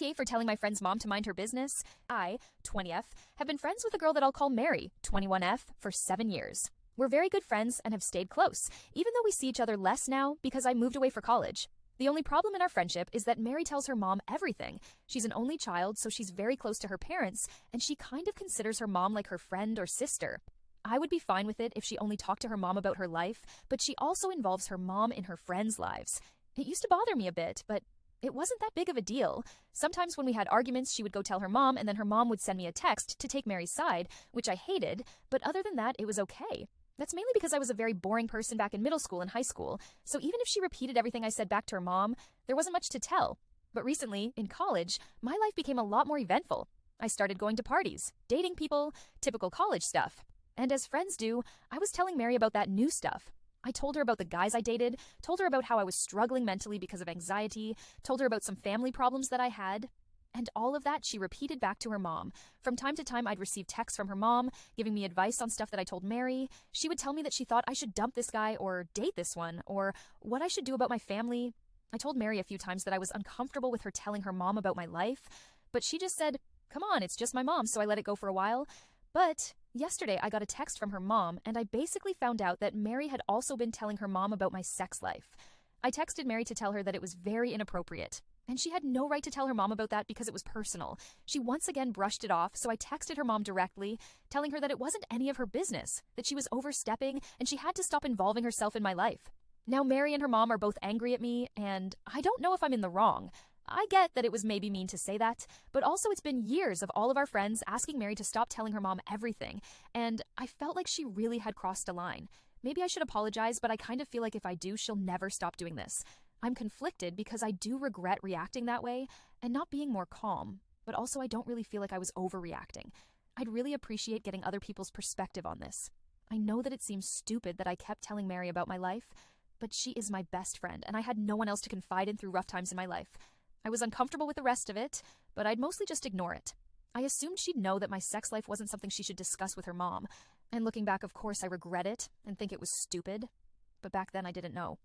ETA for telling my friend's mom to mind her business. I, 20F, have been friends with a girl that I'll call Mary, 21F, for 7 years. We're very good friends and have stayed close, even though we see each other less now because I moved away for college. The only problem in our friendship is that Mary tells her mom everything. She's an only child, so she's very close to her parents, and she kind of considers her mom like her friend or sister. I would be fine with it if she only talked to her mom about her life, but she also involves her mom in her friends' lives. It used to bother me a bit, but it wasn't that big of a deal. Sometimes when we had arguments, she would go tell her mom, and then her mom would send me a text to take Mary's side, which I hated, but other than that, it was okay. That's mainly because I was a very boring person back in middle school and high school, so even if she repeated everything I said back to her mom, there wasn't much to tell. But recently, in college, my life became a lot more eventful. I started going to parties, dating people, typical college stuff. And as friends do, I was telling Mary about that new stuff. I told her about the guys I dated, told her about how I was struggling mentally because of anxiety, told her about some family problems that I had. And all of that she repeated back to her mom. From time to time, I'd receive texts from her mom, giving me advice on stuff that I told Mary. She would tell me that she thought I should dump this guy or date this one, or what I should do about my family. I told Mary a few times that I was uncomfortable with her telling her mom about my life, but she just said, "Come on, it's just my mom," so I let it go for a while. But yesterday, I got a text from her mom, and I basically found out that Mary had also been telling her mom about my sex life. I texted Mary to tell her that it was very inappropriate. And she had no right to tell her mom about that because it was personal. She once again brushed it off, so I texted her mom directly, telling her that it wasn't any of her business, that she was overstepping, and she had to stop involving herself in my life. Now Mary and her mom are both angry at me, and I don't know if I'm in the wrong. I get that it was maybe mean to say that, but also it's been years of all of our friends asking Mary to stop telling her mom everything, and I felt like she really had crossed a line. Maybe I should apologize, but I kind of feel like if I do, she'll never stop doing this. I'm conflicted because I do regret reacting that way and not being more calm, but also I don't really feel like I was overreacting. I'd really appreciate getting other people's perspective on this. I know that it seems stupid that I kept telling Mary about my life, but she is my best friend, and I had no one else to confide in through rough times in my life. I was uncomfortable with the rest of it, but I'd mostly just ignore it. I assumed she'd know that my sex life wasn't something she should discuss with her mom, and looking back, of course, I regret it and think it was stupid, but back then I didn't know.